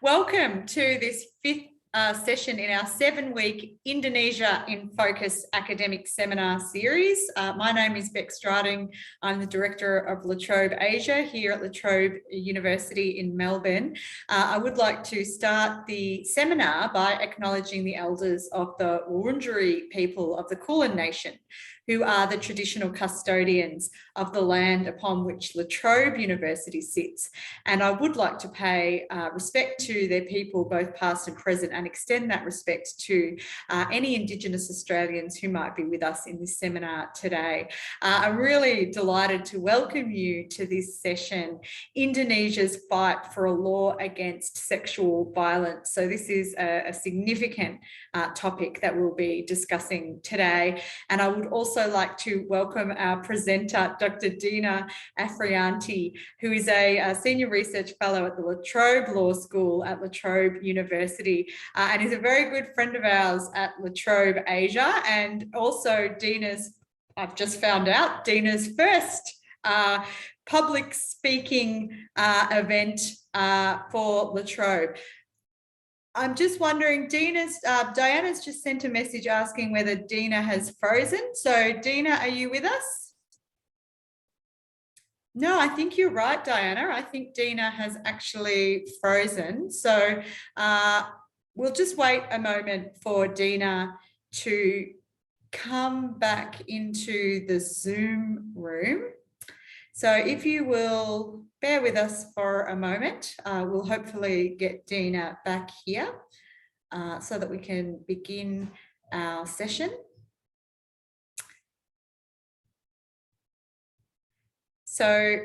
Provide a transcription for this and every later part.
Welcome to this fifth session in our 7-week Indonesia in Focus academic seminar series. My name is Beck Strading. I'm the director of Trobe Asia here at Trobe University in Melbourne. I would like to start the seminar by acknowledging the elders of the Wurundjeri people of the Kulin Nation, who are the traditional custodians of the land upon which Trobe University sits. And I would like to pay respect to their people, both past and present, and extend that respect to any Indigenous Australians who might be with us in this seminar today. I'm really delighted to welcome you to this session, Indonesia's fight for a law against sexual violence. So this is a significant topic that we'll be discussing today. And I would also like to welcome our presenter, Dr. Dina Afrianty, who is a senior research fellow at the La Trobe Law School at La Trobe University and is a very good friend of ours at La Trobe Asia, and also Dina's, I've just found out, Dina's first public speaking event for La Trobe. I'm just wondering, Diana's just sent a message asking whether Dina has frozen. So Dina, are you with us? No, I think you're right, Diana. I think Dina has actually frozen. So we'll just wait a moment for Dina to come back into the Zoom room. So if you will bear with us for a moment, we'll hopefully get Dina back here so that we can begin our session. So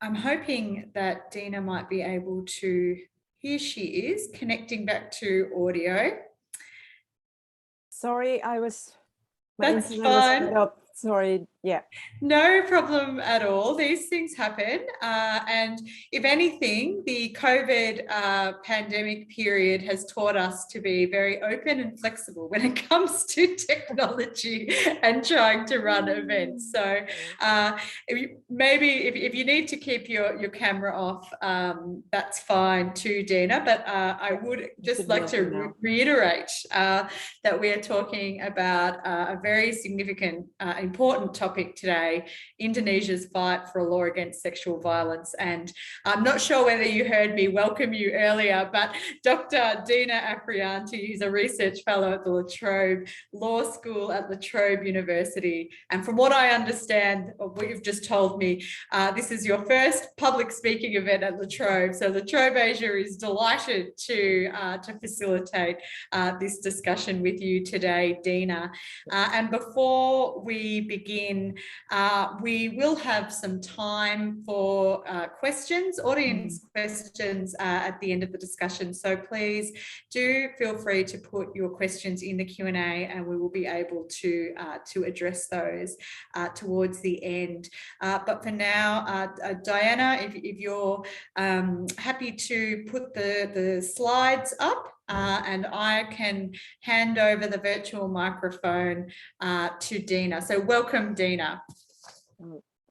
I'm hoping that Dina might be able to, here she is, connecting back to audio. Sorry, That's fine. Sorry, yeah. No problem at all. These things happen. And if anything, the COVID pandemic period has taught us to be very open and flexible when it comes to technology and trying to run events. So maybe if you need to keep your camera off, that's fine too, Dina. But I would just like to reiterate that we are talking about a very significant, important topic today, Indonesia's fight for a law against sexual violence. And I'm not sure whether you heard me welcome you earlier, but Dr. Dina Afrianty, who's a research fellow at the La Trobe Law School at La Trobe University. And from what I understand of what you've just told me, this is your first public speaking event at La Trobe. So La Trobe Asia is delighted to facilitate this discussion with you today, Dina. And before we begin, we will have some time for questions, audience questions at the end of the discussion. So please do feel free to put your questions in the Q&A and we will be able to address those towards the end. But for now, Diana, if you're happy to put the slides up, and I can hand over the virtual microphone to Dina. So welcome, Dina.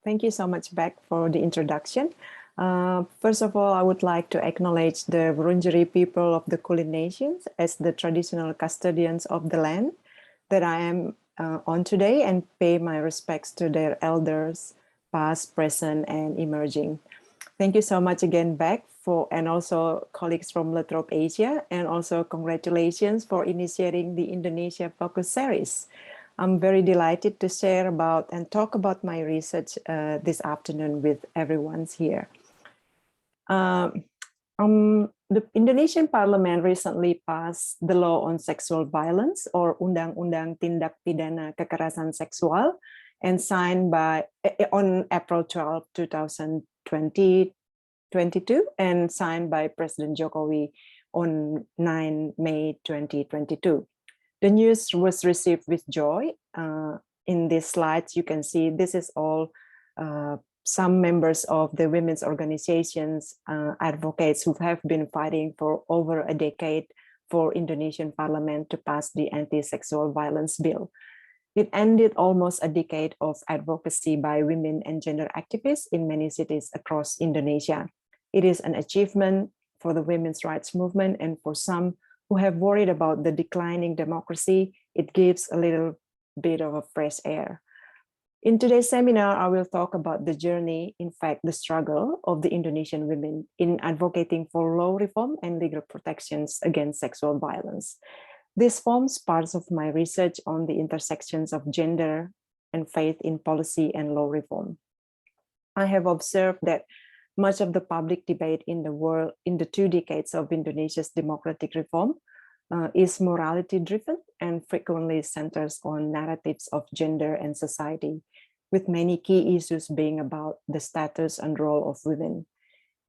Thank you so much, Beck, for the introduction. First of all, I would like to acknowledge the Wurundjeri people of the Kulin Nations as the traditional custodians of the land that I am on today, and pay my respects to their elders, past, present, and emerging. Thank you so much again, Beck, and also colleagues from La Trobe Asia, and also congratulations for initiating the Indonesia Focus series. I'm very delighted to share about and talk about my research this afternoon with everyone here. The Indonesian Parliament recently passed the law on sexual violence, or Undang-Undang Tindak Pidana Kekerasan Seksual, and signed on April 12, 2022, and signed by President Jokowi on 9 May 2022. The news was received with joy. In these slides, you can see this is all some members of the women's organizations, advocates who have been fighting for over a decade for Indonesian Parliament to pass the anti-sexual violence bill. It ended almost a decade of advocacy by women and gender activists in many cities across Indonesia. It is an achievement for the women's rights movement, and for some who have worried about the declining democracy, it gives a little bit of a fresh air. In today's seminar, I will talk about the journey, in fact, the struggle of the Indonesian women in advocating for law reform and legal protections against sexual violence. This forms part of my research on the intersections of gender and faith in policy and law reform. I have observed that much of the public debate in the world in the 2 decades of Indonesia's democratic reform is morality driven and frequently centers on narratives of gender and society, with many key issues being about the status and role of women.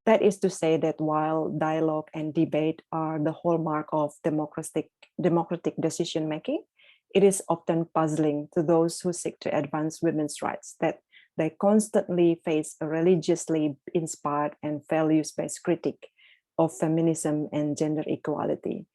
That is to say that while dialogue and debate are the hallmark of democratic decision making, it is often puzzling to those who seek to advance women's rights that they constantly face a religiously inspired and values-based critique of feminism and gender equality.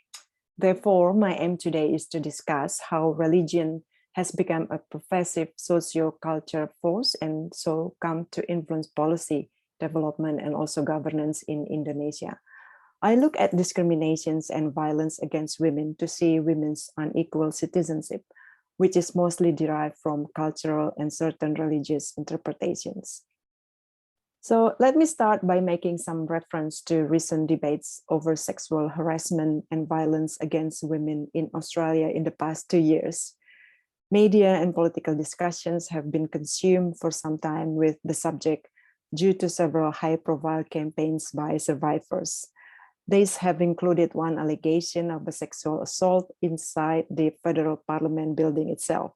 Therefore, my aim today is to discuss how religion has become a pervasive socio-cultural force and so come to influence policy, development, and also governance in Indonesia. I look at discriminations and violence against women to see women's unequal citizenship, which is mostly derived from cultural and certain religious interpretations. So let me start by making some reference to recent debates over sexual harassment and violence against women in Australia in the past 2 years. Media and political discussions have been consumed for some time with the subject due to several high-profile campaigns by survivors. These have included one allegation of a sexual assault inside the federal parliament building itself.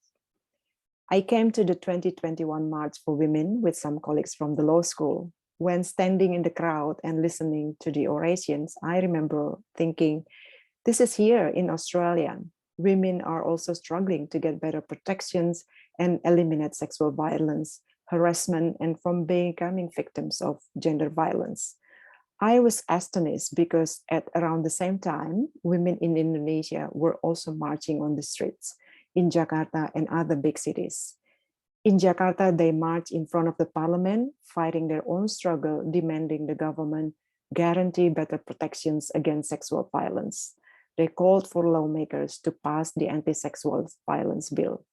I came to the 2021 March for Women with some colleagues from the law school. When standing in the crowd and listening to the orations, I remember thinking, this is here in Australia. Women are also struggling to get better protections and eliminate sexual violence, harassment, and from becoming victims of gender violence. I was astonished because at around the same time, women in Indonesia were also marching on the streets in Jakarta and other big cities. In Jakarta, they marched in front of the parliament, fighting their own struggle, demanding the government guarantee better protections against sexual violence. They called for lawmakers to pass the anti-sexual violence bill.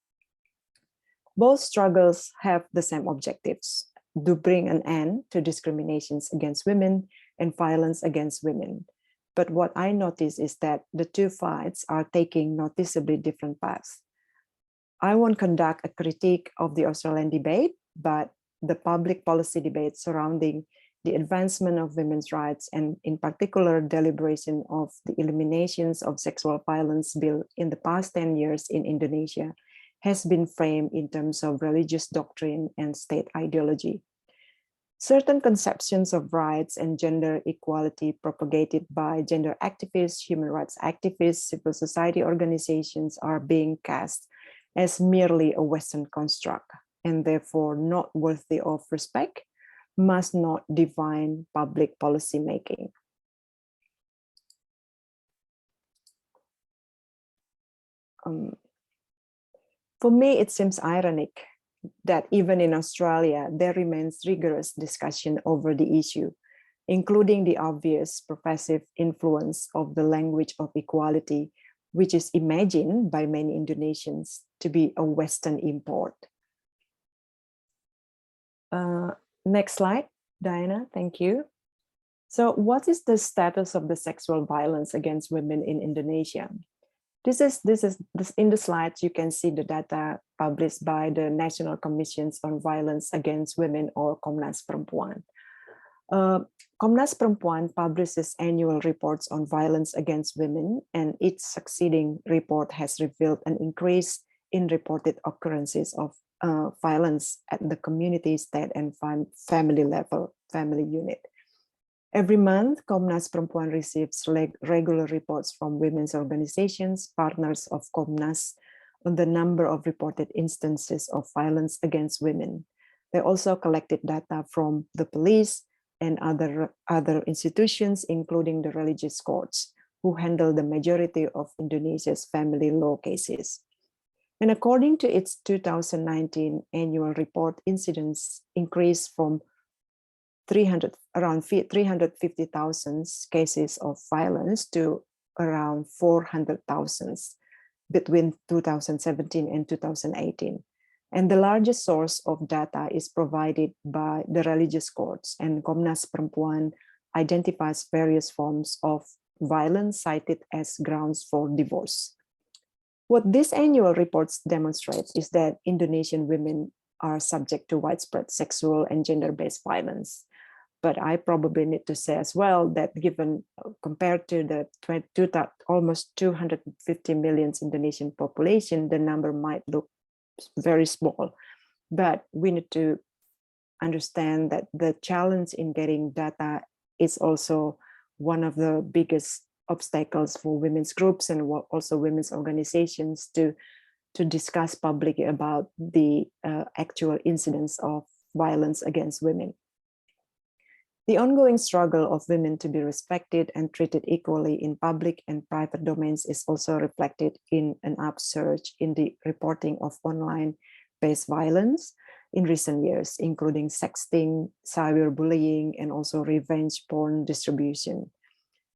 Both struggles have the same objectives: to bring an end to discriminations against women and violence against women. But what I notice is that the 2 fights are taking noticeably different paths. I won't conduct a critique of the Australian debate, but the public policy debate surrounding the advancement of women's rights and in particular deliberation of the eliminations of sexual violence bill in the past 10 years in Indonesia has been framed in terms of religious doctrine and state ideology. Certain conceptions of rights and gender equality propagated by gender activists, human rights activists, civil society organizations are being cast as merely a Western construct and therefore not worthy of respect, must not define public policy making. For me, it seems ironic that even in Australia, there remains rigorous discussion over the issue, including the obvious pervasive influence of the language of equality, which is imagined by many Indonesians to be a Western import. Next slide, Dina, thank you. So what is the status of the sexual violence against women in Indonesia? This in the slides, you can see the data published by the National Commissions on Violence Against Women, or Komnas Perempuan. Komnas Perempuan publishes annual reports on violence against women, and each succeeding report has revealed an increase in reported occurrences of violence at the community, state, and family level, family unit. Every month, Komnas Perempuan receives regular reports from women's organizations, partners of Komnas, on the number of reported instances of violence against women. They also collected data from the police and other institutions, including the religious courts, who handle the majority of Indonesia's family law cases. And according to its 2019 annual report, incidents increased from around 350,000 cases of violence to around 400,000 between 2017 and 2018. And the largest source of data is provided by the religious courts, and Komnas Perempuan identifies various forms of violence cited as grounds for divorce. What these annual reports demonstrate is that Indonesian women are subject to widespread sexual and gender-based violence. But I probably need to say as well that given compared to the almost 250 million Indonesian population, the number might look very small. But we need to understand that the challenge in getting data is also one of the biggest obstacles for women's groups and also women's organizations to discuss publicly about the actual incidents of violence against women. The ongoing struggle of women to be respected and treated equally in public and private domains is also reflected in an upsurge in the reporting of online-based violence in recent years, including sexting, cyberbullying, and also revenge porn distribution.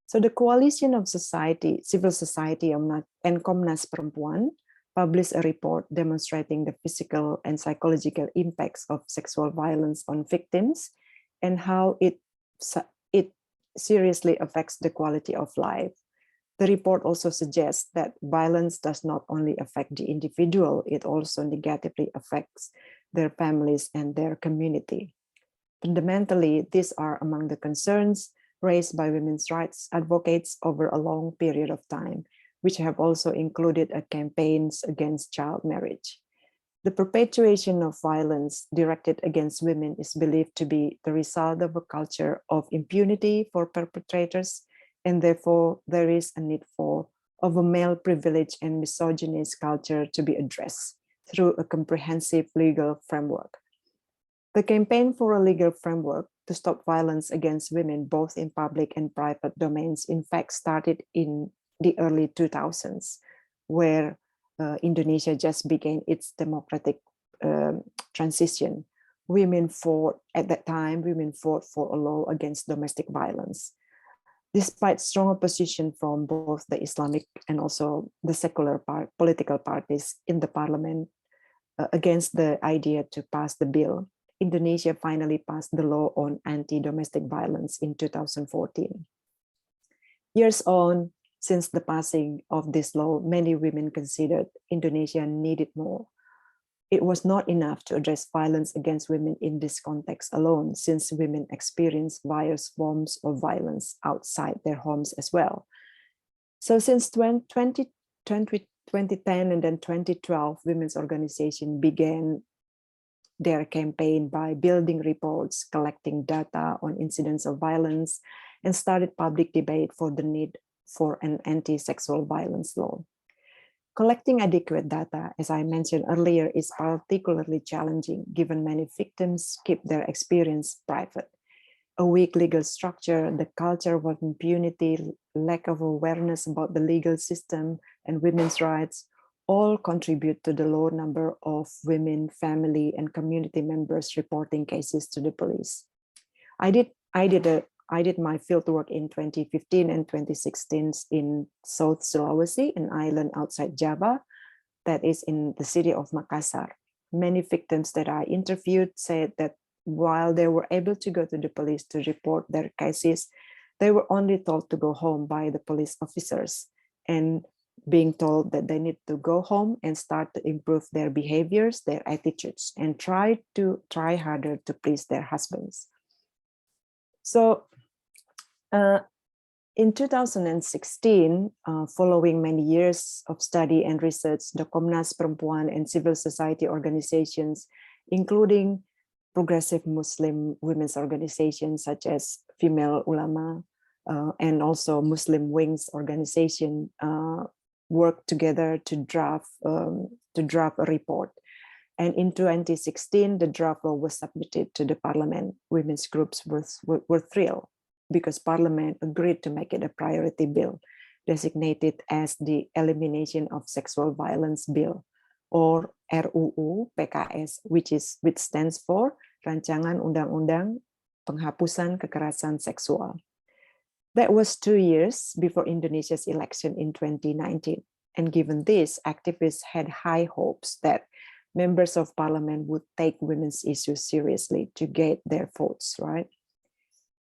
So the coalition of civil society and Komnas Perempuan published a report demonstrating the physical and psychological impacts of sexual violence on victims and how it seriously affects the quality of life. The report also suggests that violence does not only affect the individual, it also negatively affects their families and their community. Fundamentally, these are among the concerns raised by women's rights advocates over a long period of time, which have also included campaigns against child marriage. The perpetuation of violence directed against women is believed to be the result of a culture of impunity for perpetrators, and therefore there is a need of a male privilege and misogynist culture to be addressed through a comprehensive legal framework. The campaign for a legal framework to stop violence against women, both in public and private domains, in fact started in the early 2000s, where Indonesia just began its democratic transition. At that time, women fought for a law against domestic violence. Despite strong opposition from both the Islamic and also the secular political parties in the parliament against the idea to pass the bill, Indonesia finally passed the law on anti-domestic violence in 2014. Years on, since the passing of this law, many women considered Indonesia needed more. It was not enough to address violence against women in this context alone, since women experience various forms of violence outside their homes as well. So since 2010 and then 2012, women's organization began their campaign by building reports, collecting data on incidents of violence, and started public debate for the need for an anti-sexual violence law. Collecting adequate data, as I mentioned earlier, is particularly challenging given many victims keep their experience private. A weak legal structure, the culture of impunity, lack of awareness about the legal system and women's rights all contribute to the low number of women, family, and community members reporting cases to the police. I did my fieldwork in 2015 and 2016 in South Sulawesi, an island outside Java that is in the city of Makassar. Many victims that I interviewed said that while they were able to go to the police to report their cases, they were only told to go home by the police officers and being told that they need to go home and start to improve their behaviors, their attitudes, and try harder to please their husbands. So in 2016, following many years of study and research, the Komnas Perempuan and civil society organizations, including progressive Muslim women's organizations such as Female Ulama and also Muslim Wings organization, worked together to draft a report. And in 2016, the draft law was submitted to the parliament. Women's groups were thrilled because Parliament agreed to make it a priority bill, designated as the Elimination of Sexual Violence Bill, or RUU PKS, which stands for Rancangan Undang-Undang penghapusan kekerasan seksual. That was 2 years before Indonesia's election in 2019. And given this, activists had high hopes that members of parliament would take women's issues seriously to get their votes, right?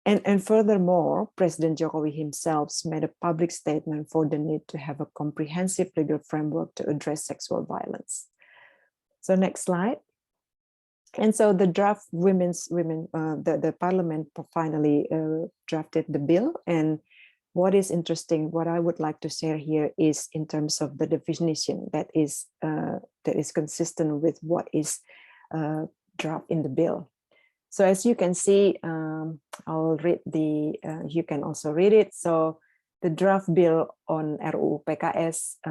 And furthermore, President Jokowi himself made a public statement for the need to have a comprehensive legal framework to address sexual violence. So next slide. And so the draft the parliament finally drafted the bill. And what is interesting, what I would like to share here is in terms of the definition that is consistent with what is draft in the bill. So as you can see, I'll read you can also read it. So the draft bill on RUU PKS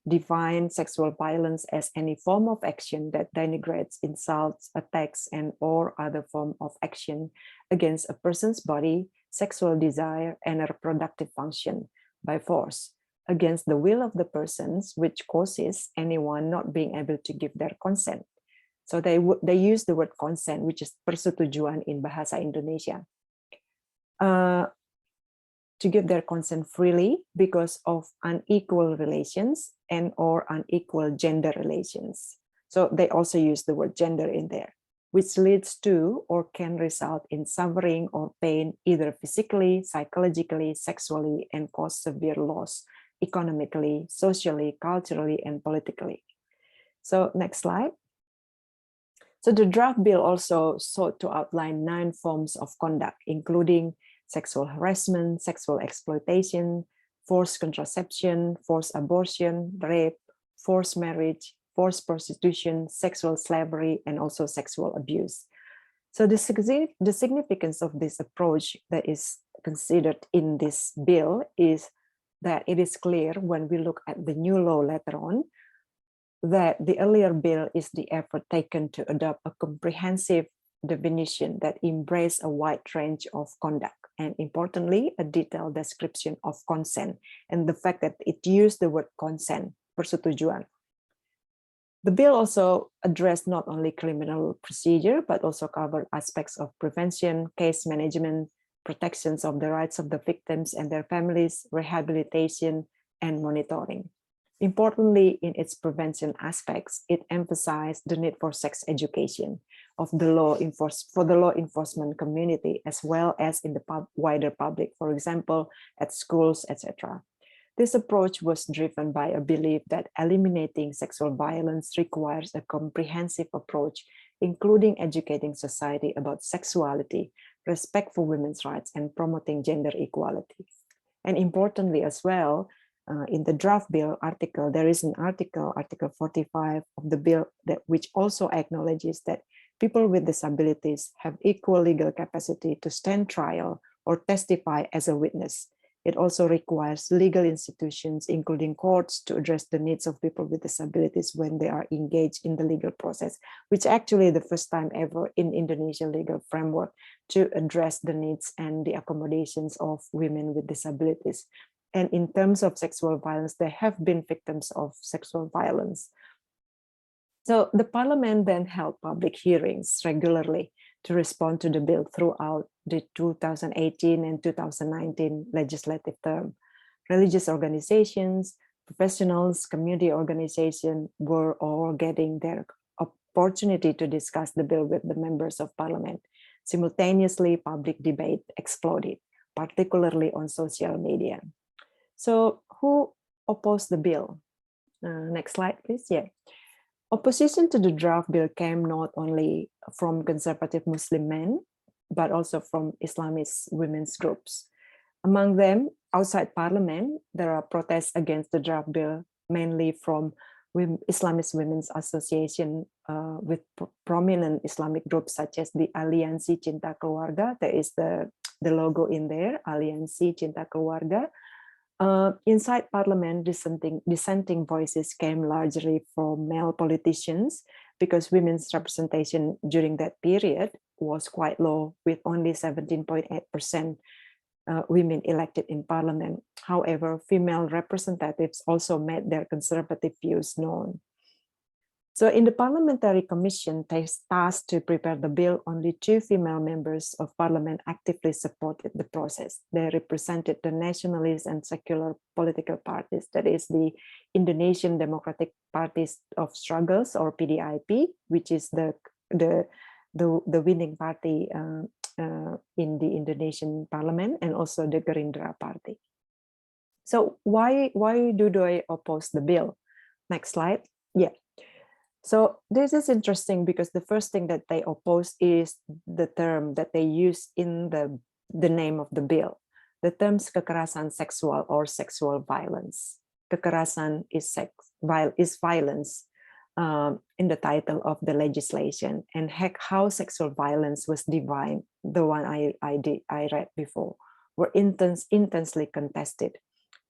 defines sexual violence as any form of action that denigrates, insults, attacks, and or other form of action against a person's body, sexual desire, and reproductive function by force against the will of the persons, which causes anyone not being able to give their consent. So they use the word consent, which is persetujuan in Bahasa Indonesia, to give their consent freely because of unequal relations and or unequal gender relations. So they also use the word gender in there, which leads to or can result in suffering or pain, either physically, psychologically, sexually, and cause severe loss economically, socially, culturally, and politically. So next slide. So the draft bill also sought to outline 9 forms of conduct, including sexual harassment, sexual exploitation, forced contraception, forced abortion, rape, forced marriage, forced prostitution, sexual slavery, and also sexual abuse. So the significance of this approach that is considered in this bill is that it is clear when we look at the new law later on, that the earlier bill is the effort taken to adopt a comprehensive definition that embraces a wide range of conduct, and importantly, a detailed description of consent, and the fact that it used the word consent, persetujuan. The bill also addressed not only criminal procedure, but also covered aspects of prevention, case management, protections of the rights of the victims and their families, rehabilitation, and monitoring. Importantly, in its prevention aspects, it emphasized the need for sex education for the law enforcement community, as well as in the wider public, for example, at schools, etc. This approach was driven by a belief that eliminating sexual violence requires a comprehensive approach, including educating society about sexuality, respect for women's rights, and promoting gender equality. And importantly as well, in the draft bill article, there is an article, Article 45 of the bill, which also acknowledges that people with disabilities have equal legal capacity to stand trial or testify as a witness. It also requires legal institutions, including courts, to address the needs of people with disabilities when they are engaged in the legal process, which actually the first time ever in Indonesian legal framework to address the needs and the accommodations of women with disabilities. And in terms of sexual violence, there have been victims of sexual violence. So the parliament then held public hearings regularly to respond to the bill throughout the 2018 and 2019 legislative term. Religious organizations, professionals, community organizations were all getting their opportunity to discuss the bill with the members of parliament. Simultaneously, public debate exploded, particularly on social media. So who opposed the bill? Next slide, please. Yeah. Opposition to the draft bill came not only from conservative Muslim men, but also from Islamist women's groups. Among them, outside parliament, there are protests against the draft bill, mainly from Islamist Women's Association with prominent Islamic groups such as the Aliansi Cinta Keluarga. There is the logo in there, Aliansi Cinta Keluarga. Inside parliament, dissenting voices came largely from male politicians because women's representation during that period was quite low, with only 17.8% women elected in parliament. However, female representatives also made their conservative views known. So in the parliamentary commission tasked to prepare the bill, only 2 female members of parliament actively supported the process. They represented the nationalist and secular political parties, that is the Indonesian Democratic Parties of Struggles, or PDIP, which is the winning party in the Indonesian parliament, and also the Gerindra party. So why do they oppose the bill? Next slide. Yeah. So this is interesting because the first thing that they oppose is the term that they use in the name of the bill. The terms kekerasan seksual or sexual violence. Kekerasan is violence in the title of the legislation, and how sexual violence was defined, the one I read before, were intensely contested.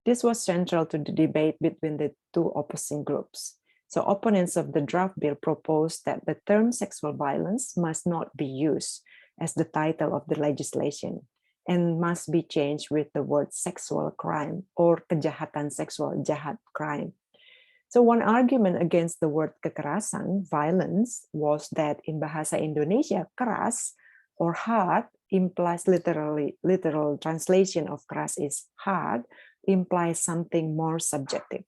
This was central to the debate between the 2 opposing groups. So opponents of the draft bill proposed that the term sexual violence must not be used as the title of the legislation and must be changed with the word sexual crime or kejahatan seksual, jahat crime. So one argument against the word kekerasan, violence, was that in Bahasa Indonesia, keras or hard implies literal translation of keras is hard, implies something more subjective.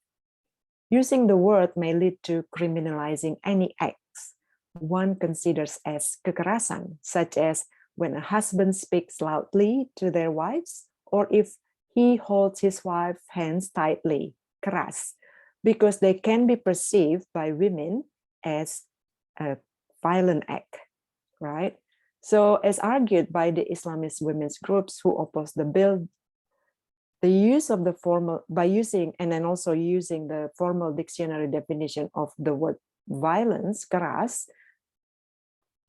Using the word may lead to criminalizing any acts one considers as kekerasan, such as when a husband speaks loudly to their wives, or if he holds his wife's hands tightly, keras, because they can be perceived by women as a violent act, right? So as argued by the Islamist women's groups who oppose the bill, the use of the formal, and then also using the formal dictionary definition of the word violence, keras,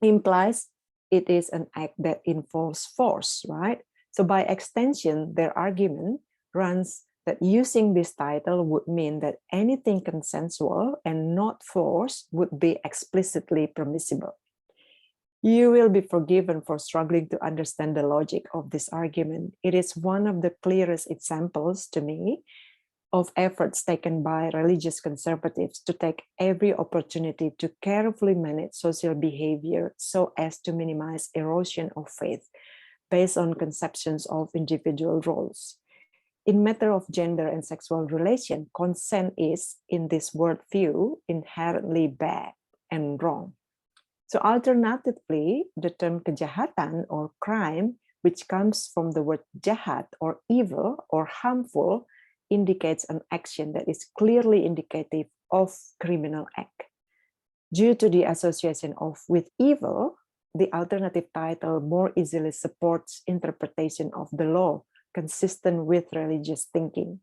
implies it is an act that involves force, right? So by extension, their argument runs that using this title would mean that anything consensual and not force would be explicitly permissible. You will be forgiven for struggling to understand the logic of this argument. It is one of the clearest examples to me of efforts taken by religious conservatives to take every opportunity to carefully manage social behavior so as to minimize erosion of faith based on conceptions of individual roles. In matter of gender and sexual relation, consent is, in this worldview, inherently bad and wrong. So alternatively, the term kejahatan or crime, which comes from the word jahat or evil or harmful, indicates an action that is clearly indicative of criminal act. Due to the association with evil, the alternative title more easily supports interpretation of the law consistent with religious thinking.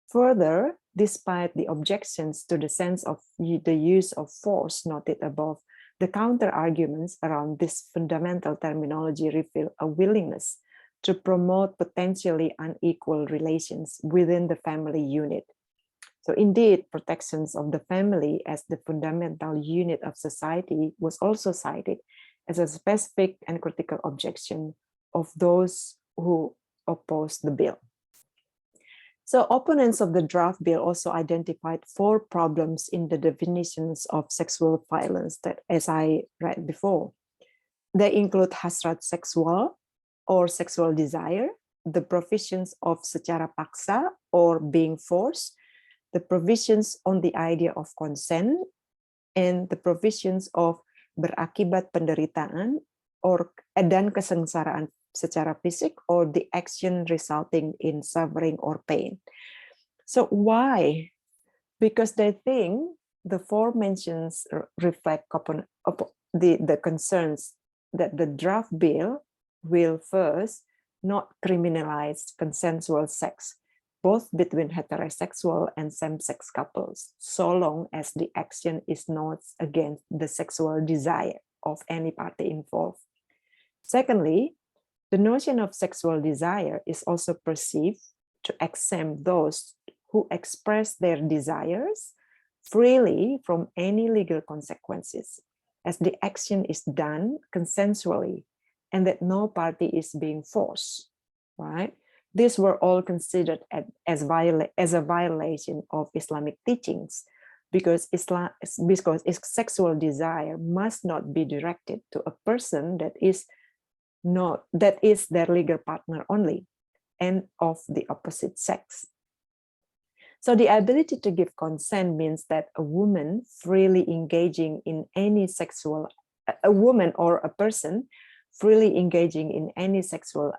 Further, despite the objections to the sense of the use of force noted above, the counter-arguments around this fundamental terminology reveal a willingness to promote potentially unequal relations within the family unit. So indeed, protections of the family as the fundamental unit of society was also cited as a specific and critical objection of those who opposed the bill. So opponents of the draft bill also identified 4 problems in the definitions of sexual violence that, as I read before, they include hasrat seksual or sexual desire, the provisions of secara paksa or being forced, the provisions on the idea of consent, and the provisions of berakibat penderitaan dan kesengsaraan secara fisik, or the action resulting in suffering or pain. So why? Because they think the 4 mentions reflect the concerns that the draft bill will first not criminalize consensual sex, both between heterosexual and same-sex couples, so long as the action is not against the sexual desire of any party involved. Secondly, the notion of sexual desire is also perceived to exempt those who express their desires freely from any legal consequences, as the action is done consensually and that no party is being forced, right? These were all considered as a violation of Islamic teachings, because its sexual desire must not be directed to a person that is their legal partner only and of the opposite sex. So the ability to give consent means that a woman freely engaging in any sexual, a woman or a person freely engaging in any sexual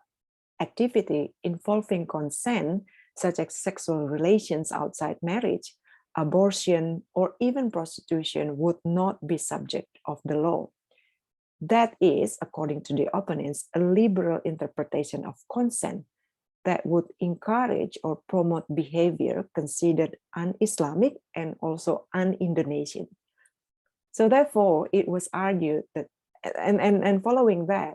activity involving consent, such as sexual relations outside marriage, abortion, or even prostitution, would not be subject of the law. That is, according to the opponents, a liberal interpretation of consent that would encourage or promote behavior considered un-Islamic and also un-Indonesian. So therefore, it was argued that, and following that,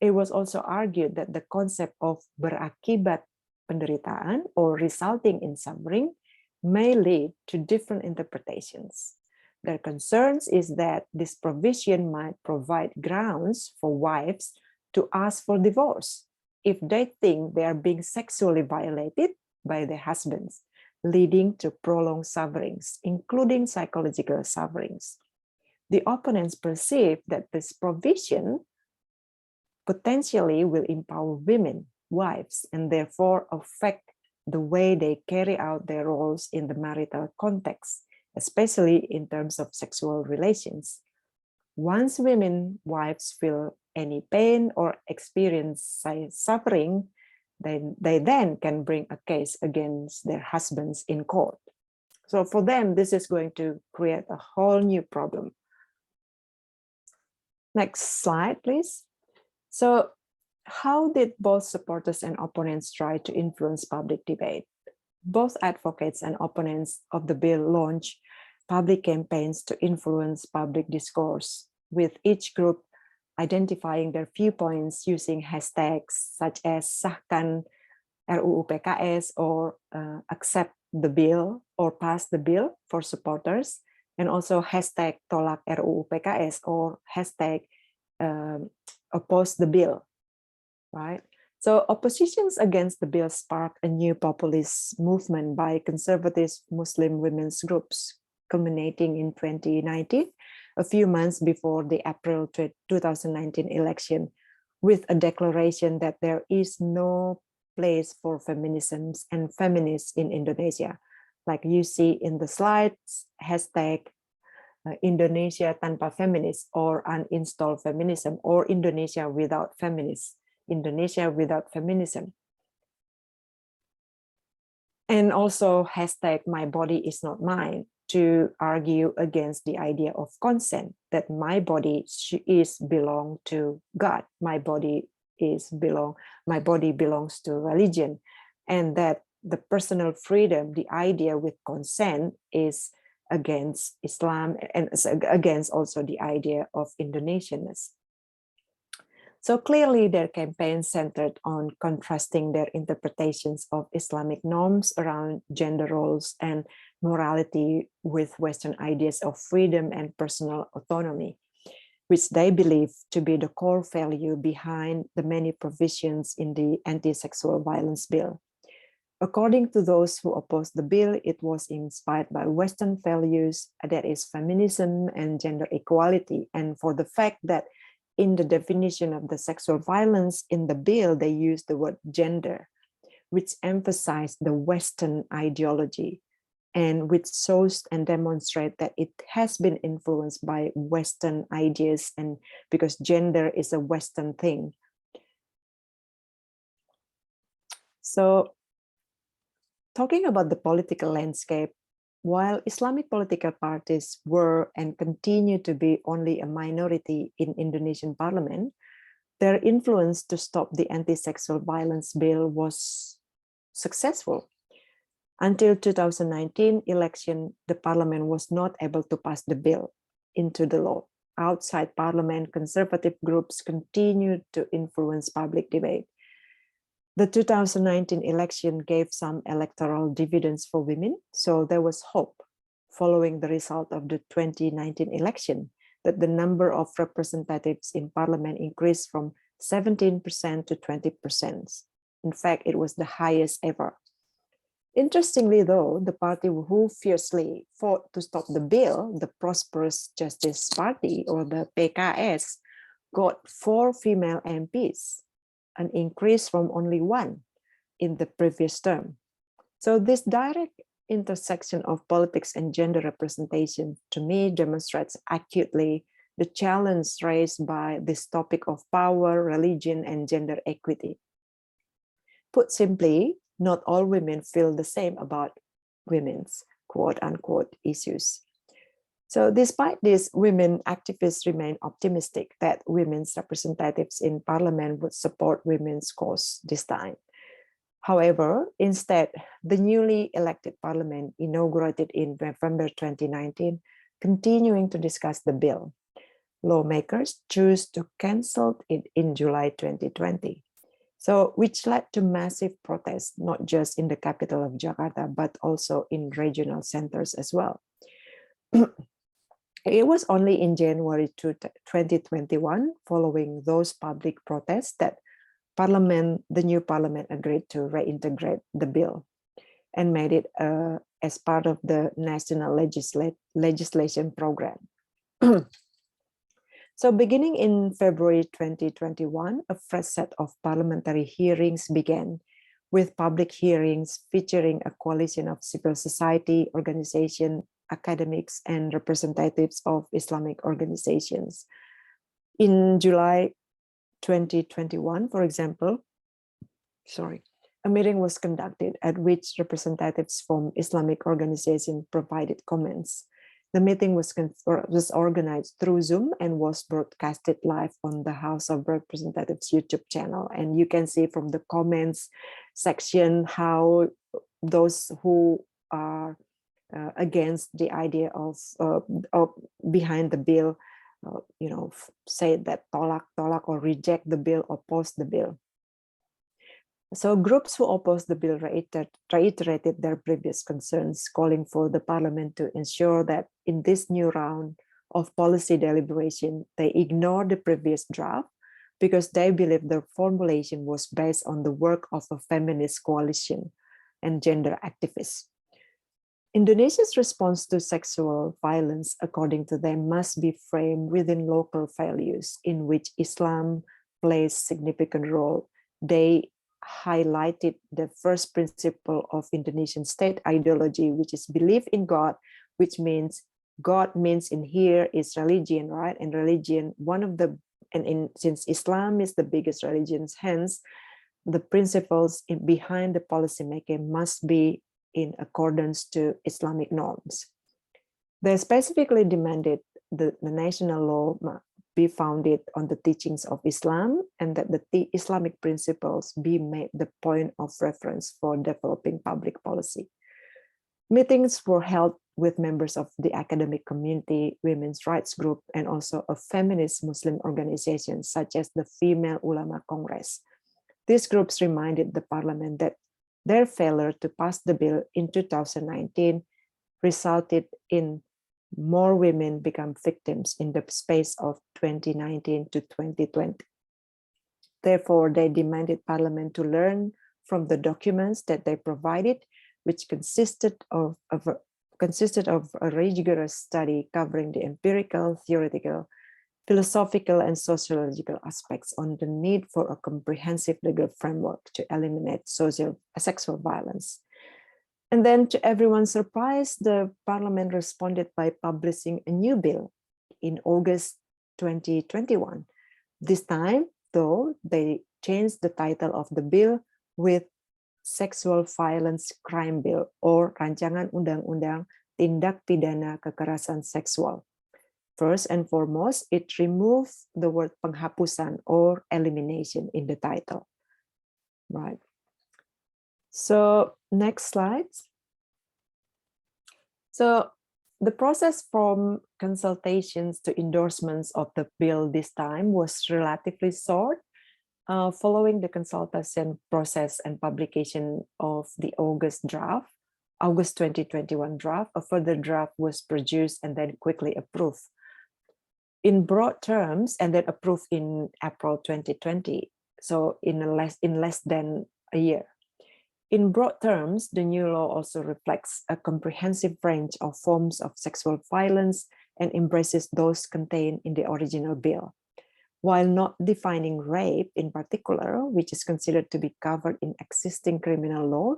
it was also argued that the concept of berakibat penderitaan or resulting in suffering may lead to different interpretations. Their concerns is that this provision might provide grounds for wives to ask for divorce if they think they are being sexually violated by their husbands, leading to prolonged sufferings, including psychological sufferings. The opponents perceive that this provision potentially will empower women, wives, and therefore affect the way they carry out their roles in the marital context, especially in terms of sexual relations. Once women, wives feel any pain or experience suffering, they then can bring a case against their husbands in court. So for them, this is going to create a whole new problem. Next slide, please. So how did both supporters and opponents try to influence public debate? Both advocates and opponents of the bill launched public campaigns to influence public discourse, with each group identifying their viewpoints using hashtags such as sahkan RUU PKS or accept the bill or pass the bill for supporters, and also hashtag tolak RUU PKS or hashtag oppose the bill, right? So oppositions against the bill sparked a new populist movement by conservative Muslim women's groups, culminating in 2019, a few months before the April 2019 election, with a declaration that there is no place for feminisms and feminists in Indonesia. Like you see in the slides, hashtag Indonesia tanpa feminis or uninstall feminism, or Indonesia without feminists, Indonesia without feminism. And also hashtag my body is not mine, to argue against the idea of consent, that my body is belong to God, my body belongs to religion, and that the personal freedom, the idea with consent, is against Islam and against also the idea of Indonesianness. So clearly their campaign centered on contrasting their interpretations of Islamic norms around gender roles and morality with Western ideas of freedom and personal autonomy, which they believe to be the core value behind the many provisions in the anti-sexual violence bill. According to those who opposed the bill, it was inspired by Western values, that is feminism and gender equality, and for the fact that in the definition of the sexual violence in the bill, they used the word gender, which emphasized the Western ideology and which shows and demonstrate that it has been influenced by Western ideas, and because gender is a Western thing. So talking about the political landscape, while Islamic political parties were and continue to be only a minority in Indonesian parliament, their influence to stop the anti-sexual violence bill was successful. Until 2019 election, the parliament was not able to pass the bill into the law. Outside parliament, conservative groups continued to influence public debate. The 2019 election gave some electoral dividends for women, so there was hope following the result of the 2019 election that the number of representatives in parliament increased from 17% to 20%. In fact, it was the highest ever. Interestingly, though, the party who fiercely fought to stop the bill, the Prosperous Justice Party, or the PKS, got 4 female MPs, an increase from only 1 in the previous term. So this direct intersection of politics and gender representation, to me, demonstrates acutely the challenge raised by this topic of power, religion, and gender equity. Put simply, not all women feel the same about women's quote-unquote issues. So despite this, women activists remain optimistic that women's representatives in parliament would support women's cause this time. However, instead, the newly elected parliament inaugurated in November 2019, continuing to discuss the bill. Lawmakers choose to cancel it in July 2020. So, which led to massive protests, not just in the capital of Jakarta, but also in regional centers as well. It was only in January 2021, following those public protests, that the new parliament agreed to reintegrate the bill and made it as part of the national legislation program. So beginning in February 2021, a fresh set of parliamentary hearings began, with public hearings featuring a coalition of civil society, organization, academics, and representatives of Islamic organizations. In July 2021, for example, a meeting was conducted at which representatives from Islamic organizations provided comments. The meeting was organized through Zoom and was broadcasted live on the House of Representatives YouTube channel. And you can see from the comments section how those who are against the idea of behind the bill, say that tolak or reject the bill, oppose the bill. So groups who opposed the bill reiterated their previous concerns, calling for the parliament to ensure that in this new round of policy deliberation, they ignore the previous draft because they believe the formulation was based on the work of a feminist coalition and gender activists. Indonesia's response to sexual violence, according to them, must be framed within local values in which Islam plays a significant role. They highlighted the first principle of Indonesian state ideology, which is belief in God, which means God means in here is religion, right? And religion, since Islam is the biggest religion, hence the principles behind the policymaking must be in accordance to Islamic norms. They specifically demanded the national law be founded on the teachings of Islam and that the Islamic principles be made the point of reference for developing public policy. Meetings were held with members of the academic community, women's rights group, and also a feminist Muslim organization such as the Female Ulama Congress. These groups reminded the parliament that their failure to pass the bill in 2019 resulted in more women become victims in the space of 2019 to 2020. Therefore, they demanded Parliament to learn from the documents that they provided, which consisted of a rigorous study covering the empirical, theoretical, philosophical, and sociological aspects on the need for a comprehensive legal framework to eliminate sexual violence. And then, to everyone's surprise, the parliament responded by publishing a new bill in August 2021. This time, though, they changed the title of the bill with Sexual Violence Crime Bill, or Rancangan Undang-Undang Tindak Pidana Kekerasan Seksual. First and foremost, it removed the word penghapusan or elimination in the title. Right. So next slide. So the process from consultations to endorsements of the bill this time was relatively short. Following the consultation process and publication of the August 2021 draft, a further draft was produced and then quickly approved. In broad terms, and then approved in April 2020, so in less than a year. In broad terms, the new law also reflects a comprehensive range of forms of sexual violence and embraces those contained in the original bill. While not defining rape in particular, which is considered to be covered in existing criminal law,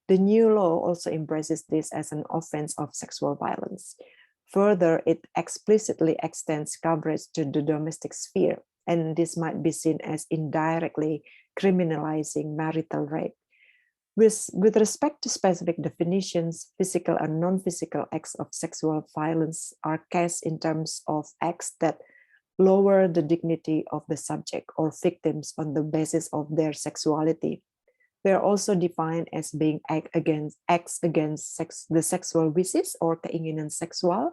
the new law also embraces this as an offense of sexual violence. Further, it explicitly extends coverage to the domestic sphere, and this might be seen as indirectly criminalizing marital rape. With respect to specific definitions, physical and non-physical acts of sexual violence are cast in terms of acts that lower the dignity of the subject or victims on the basis of their sexuality. They are also defined as being acts against the sexual wishes or keinginan seksual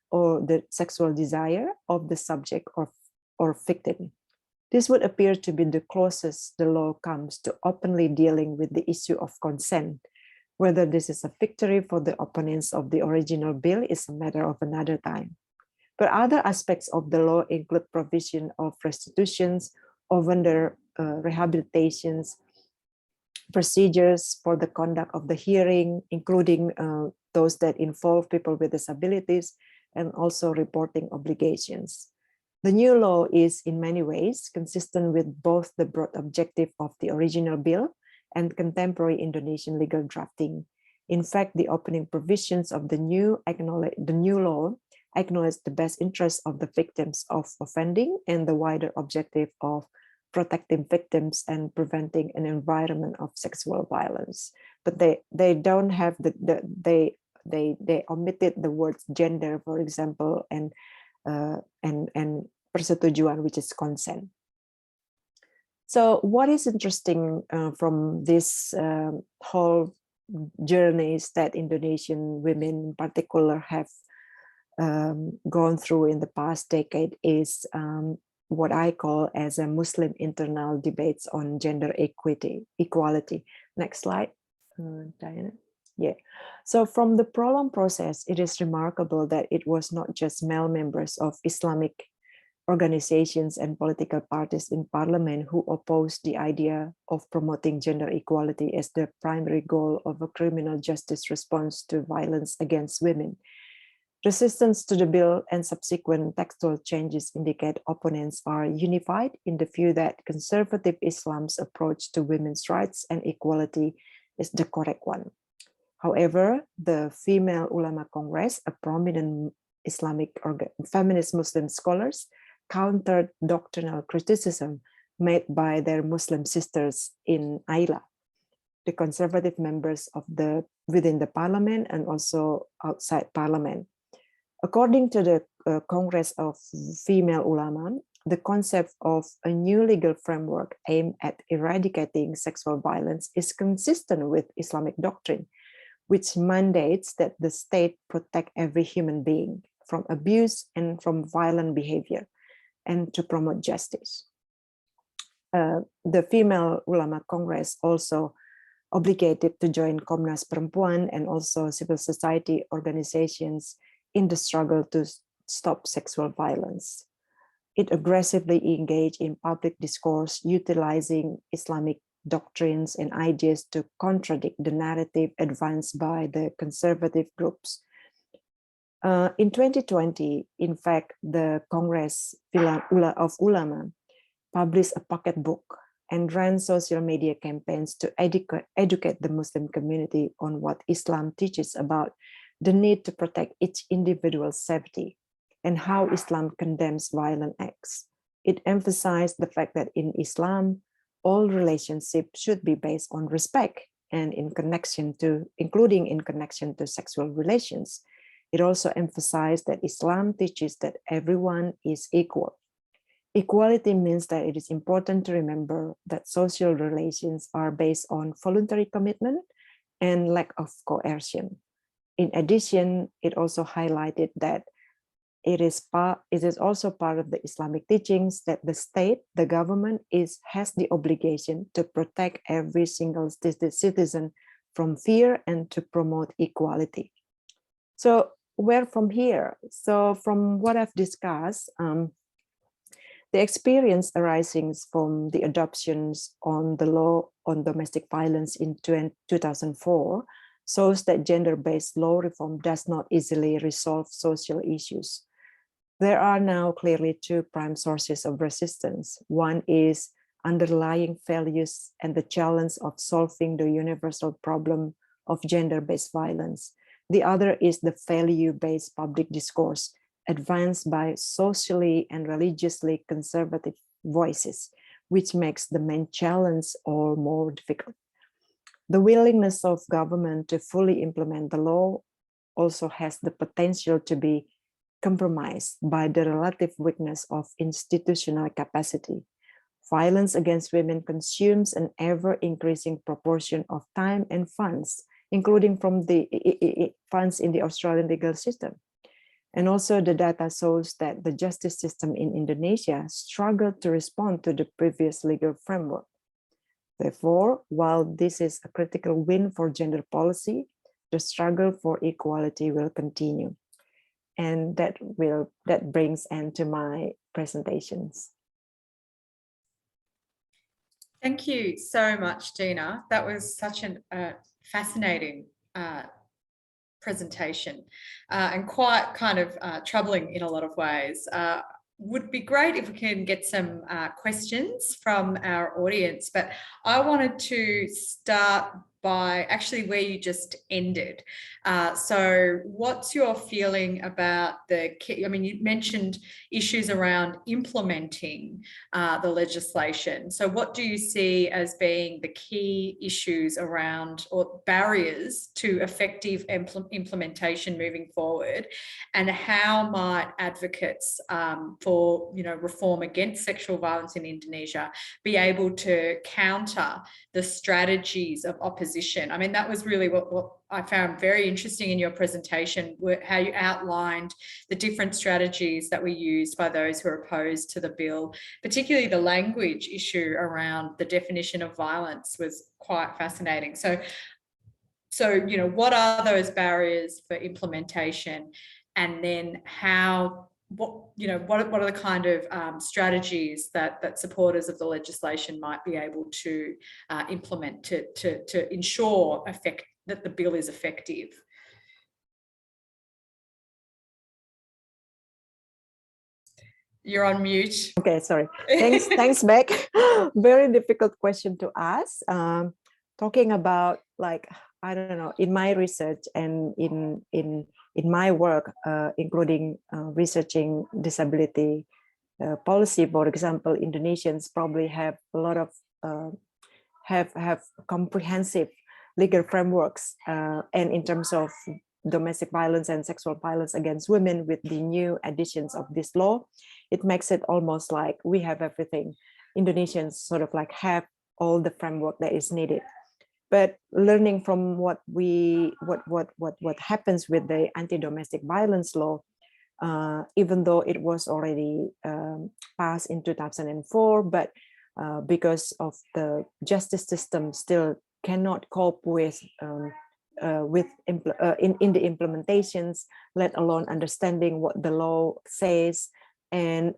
or the sexual desire of the subject or victim. This would appear to be the closest the law comes to openly dealing with the issue of consent. Whether this is a victory for the opponents of the original bill is a matter of another time. But other aspects of the law include provision of restitutions, offender rehabilitations, procedures for the conduct of the hearing, including those that involve people with disabilities, and also reporting obligations. The new law is in many ways consistent with both the broad objective of the original bill and contemporary Indonesian legal drafting. In fact, the opening provisions of the new law acknowledge the best interests of the victims of offending and the wider objective of protecting victims and preventing an environment of sexual violence. But they don't have they omitted the words gender, for example, and persetujuan, which is consent. So what is interesting from this whole journey is that Indonesian women in particular have gone through in the past decade is what I call as a Muslim internal debates on gender equality. Next slide, Diana. Yeah. So from the prolonged process, it is remarkable that it was not just male members of Islamic organizations and political parties in parliament who opposed the idea of promoting gender equality as the primary goal of a criminal justice response to violence against women. Resistance to the bill and subsequent textual changes indicate opponents are unified in the view that conservative Islam's approach to women's rights and equality is the correct one. However, the Female Ulama Congress, a prominent Islamic feminist Muslim scholars, countered doctrinal criticism made by their Muslim sisters in Ayla, the conservative members of within the parliament and also outside parliament. According to the Congress of Female Ulama, the concept of a new legal framework aimed at eradicating sexual violence is consistent with Islamic doctrine, which mandates that the state protect every human being from abuse and from violent behavior, and to promote justice. The Female Ulama Congress also obligated to join Komnas Perempuan and also civil society organizations in the struggle to stop sexual violence. It aggressively engaged in public discourse, utilizing Islamic doctrines and ideas to contradict the narrative advanced by the conservative groups. In 2020, in fact, the Congress of Ulama published a pocket book and ran social media campaigns to educate the Muslim community on what Islam teaches about the need to protect each individual's safety and how Islam condemns violent acts. It emphasized the fact that in Islam, all relationships should be based on respect and including in connection to sexual relations. It also emphasized that Islam teaches that everyone is equal. Equality means that it is important to remember that social relations are based on voluntary commitment and lack of coercion. In addition, it also highlighted that it is also part of the Islamic teachings that the state, the government, has the obligation to protect every single citizen from fear and to promote equality. So where from here? So from what I've discussed, The experience arising from the adoptions on the law on domestic violence in 2004 shows that gender-based law reform does not easily resolve social issues. There are now clearly two prime sources of resistance. One is underlying values and the challenge of solving the universal problem of gender-based violence. The other is the value-based public discourse advanced by socially and religiously conservative voices, which makes the main challenge all more difficult. The willingness of government to fully implement the law also has the potential to be compromised by the relative weakness of institutional capacity. Violence against women consumes an ever-increasing proportion of time and funds, including from the funds in the Australian legal system. And also the data shows that the justice system in Indonesia struggled to respond to the previous legal framework. Therefore, while this is a critical win for gender policy, the struggle for equality will continue. And that brings end to my presentations. Thank you so much, Dina. That was such a fascinating presentation and quite kind of troubling in a lot of ways. Would be great if we can get some questions from our audience, but I wanted to start by actually where you just ended. So what's your feeling about the key, I mean, you mentioned issues around implementing the legislation. So what do you see as being the key issues around or barriers to effective implementation moving forward? And how might advocates for reform against sexual violence in Indonesia be able to counter the strategies of opposition? I mean, that was really what I found very interesting in your presentation, how you outlined the different strategies that were used by those who are opposed to the bill, particularly the language issue around the definition of violence was quite fascinating. So what are those barriers for implementation, and then what are the kind of strategies that supporters of the legislation might be able to implement to ensure that the bill is effective? You're on mute. Okay, sorry. Thanks, Beck. Very difficult question to ask. Talking about, like, I don't know, in my research and in my work, including researching disability policy, for example, Indonesians probably have a lot of have comprehensive legal frameworks, and in terms of domestic violence and sexual violence against women, with the new additions of this law, it makes it almost like we have everything. Indonesians sort of like have all the framework that is needed. But learning from what happens with the anti-domestic violence law, even though it was already passed in 2004, but because of the justice system still cannot cope with in the implementations, let alone understanding what the law says, and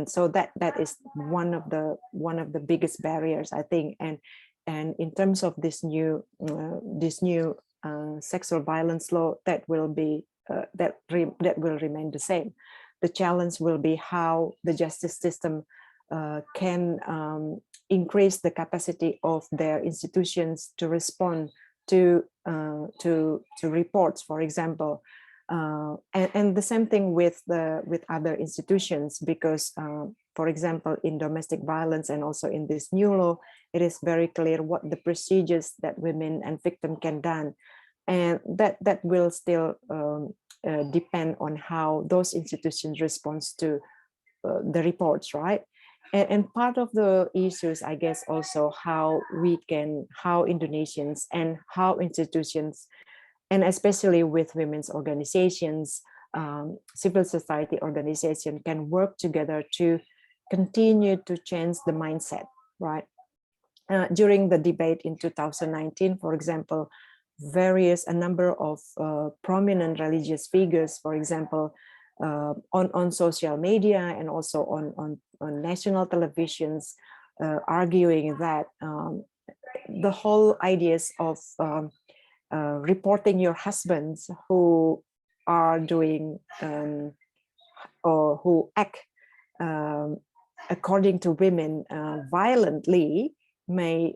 so that is one of the biggest barriers, I think. And in terms of this new sexual violence law, that will remain the same. The challenge will be how the justice system can increase the capacity of their institutions to respond to reports, for example, and the same thing with other institutions, because for example, in domestic violence and also in this new law, it is very clear what the procedures that women and victims can done, and that will still depend on how those institutions respond to the reports, right? And part of the issues, I guess, also how Indonesians and how institutions, and especially with women's organizations, civil society organization, can work together to continue to change the mindset, right? During the debate in 2019, for example, a number of prominent religious figures, for example, on social media and also on national televisions, arguing that the whole ideas of reporting your husbands who are doing or who act according to women violently may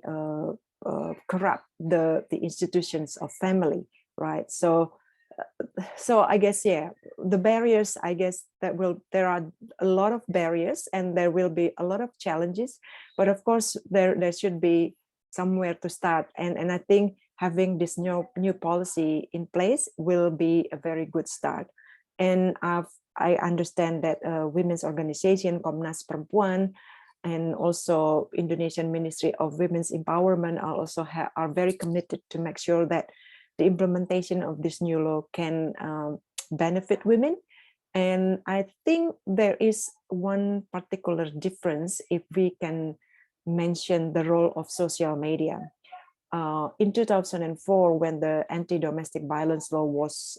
corrupt the institutions of family, right? So I guess, yeah, the barriers, I guess there are a lot of barriers and there will be a lot of challenges, but of course there should be somewhere to start. And I think having this new policy in place will be a very good start. And I understand that women's organization Komnas Perempuan and also Indonesian Ministry of Women's Empowerment are also are very committed to make sure that the implementation of this new law can benefit women. And I think there is one particular difference if we can mention the role of social media. In 2004, when the anti-domestic violence law was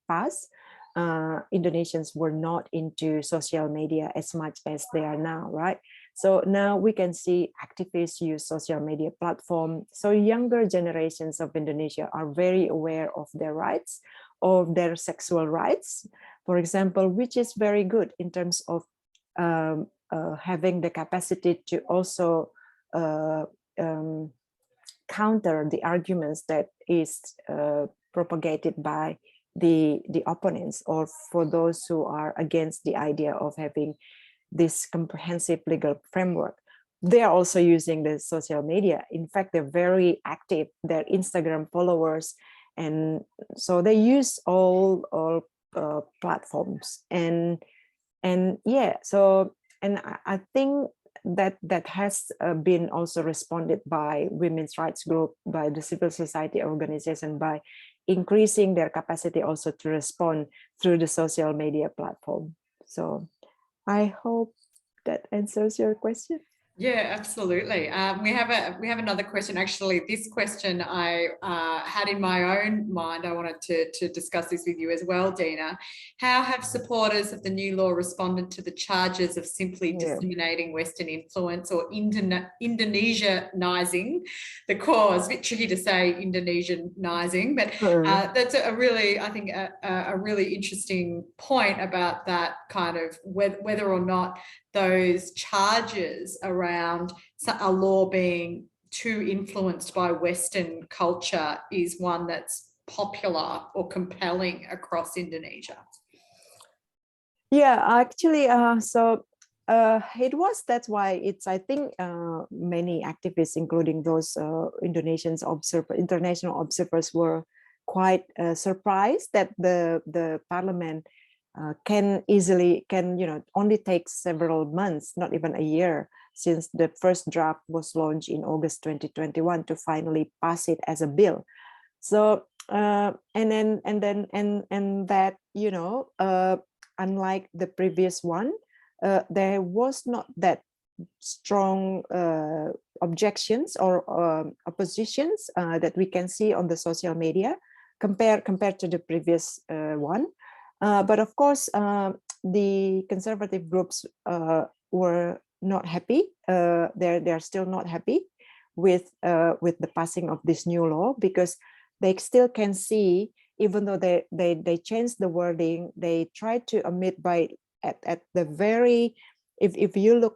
passed, Indonesians were not into social media as much as they are now, right? So now we can see activists use social media platform. So younger generations of Indonesia are very aware of their rights, of their sexual rights, for example, which is very good in terms of having the capacity to also counter the arguments that is propagated by the opponents, or for those who are against the idea of having this comprehensive legal framework. They are also using the social media. In fact, they're very active, their Instagram followers, and so they use all platforms. And yeah, so, and I think that has been also responded by women's rights group, by the civil society organization, by increasing their capacity also to respond through the social media platform. So I hope that answers your question. Yeah, absolutely. We have another question. Actually, this question I had in my own mind. I wanted to discuss this with you as well, Dina. How have supporters of the new law responded to the charges of simply disseminating Western influence or Indonesianizing the cause? A bit tricky to say Indonesianizing, but that's a really, I think, a really interesting point about that kind of whether or not those charges around a law being too influenced by Western culture is one that's popular or compelling across Indonesia. Yeah, actually, so it was, that's why it's, I think many activists, including those Indonesians international observers, were quite surprised that the parliament can only take several months, not even a year, since the first draft was launched in August 2021 to finally pass it as a bill. So and that, unlike the previous one, there was not that strong objections or oppositions that we can see on the social media compared to the previous one. But of course, the conservative groups were not happy. They're still not happy with the passing of this new law, because they still can see, even though they changed the wording, they tried to omit by at the very, if you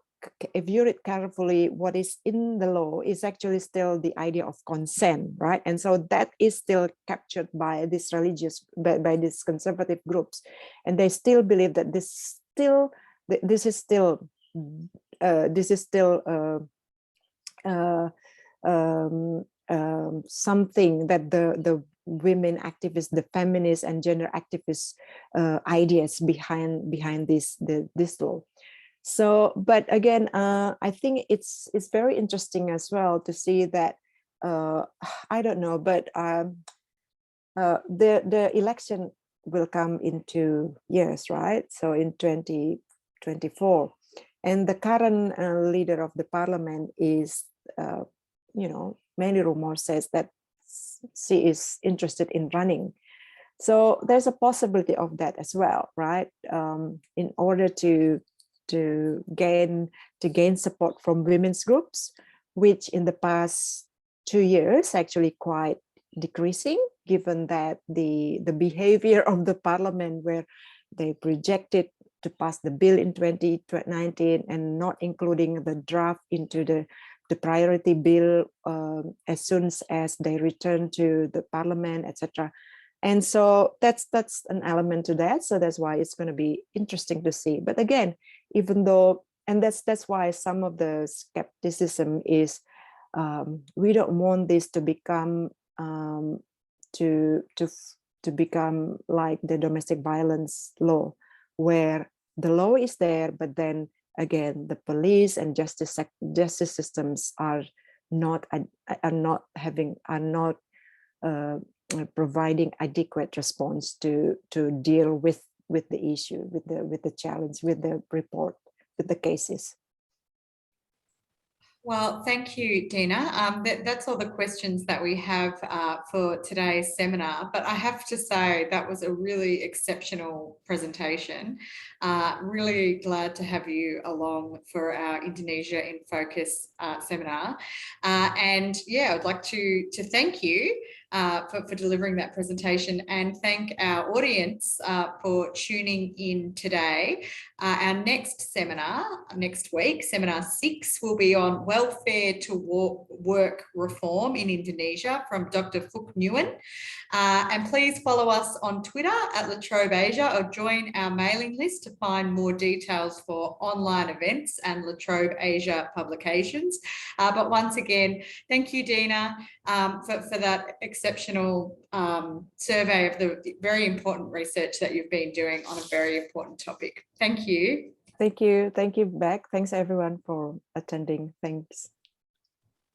read carefully, what is in the law is actually still the idea of consent, right? And so that is still captured by this by these conservative groups, and they still believe that this is still something that the women activists, the feminists and gender activists ideas behind this law. So, but again, I think it's very interesting as well to see that I don't know, but the election will come in 2 years, right? So in 2024, and the current leader of the parliament is, many rumors says that she is interested in running So there's a possibility of that as well, right? In order to gain support from women's groups, which in the past 2 years actually quite decreasing, given that the behavior of the parliament, where they projected to pass the bill in 2019 and not including the draft into the priority bill as soon as they return to the parliament, etc. And so that's an element to that. So that's why it's going to be interesting to see. But again, even though, and that's why some of the skepticism is, we don't want this to become to become like the domestic violence law, where the law is there, but then again the police and justice systems are not providing adequate response to deal with the issue, with the challenge, with the report, with the cases. Well, thank you, Dina. That's all the questions that we have for today's seminar, but I have to say that was a really exceptional presentation. Really glad to have you along for our Indonesia in Focus seminar. And yeah, I'd like to thank you for delivering that presentation, and thank our audience for tuning in today. Our next seminar, next week, seminar 6, will be on welfare to work reform in Indonesia from Dr. Phuc Nguyen. And please follow us on Twitter at Trobe Asia, or join our mailing list to find more details for online events and Trobe Asia publications. But once again, thank you, Dina, for that exceptional survey of the very important research that you've been doing on a very important topic. Thank you. Thank you. Thank you, Beck. Thanks everyone for attending. Thanks.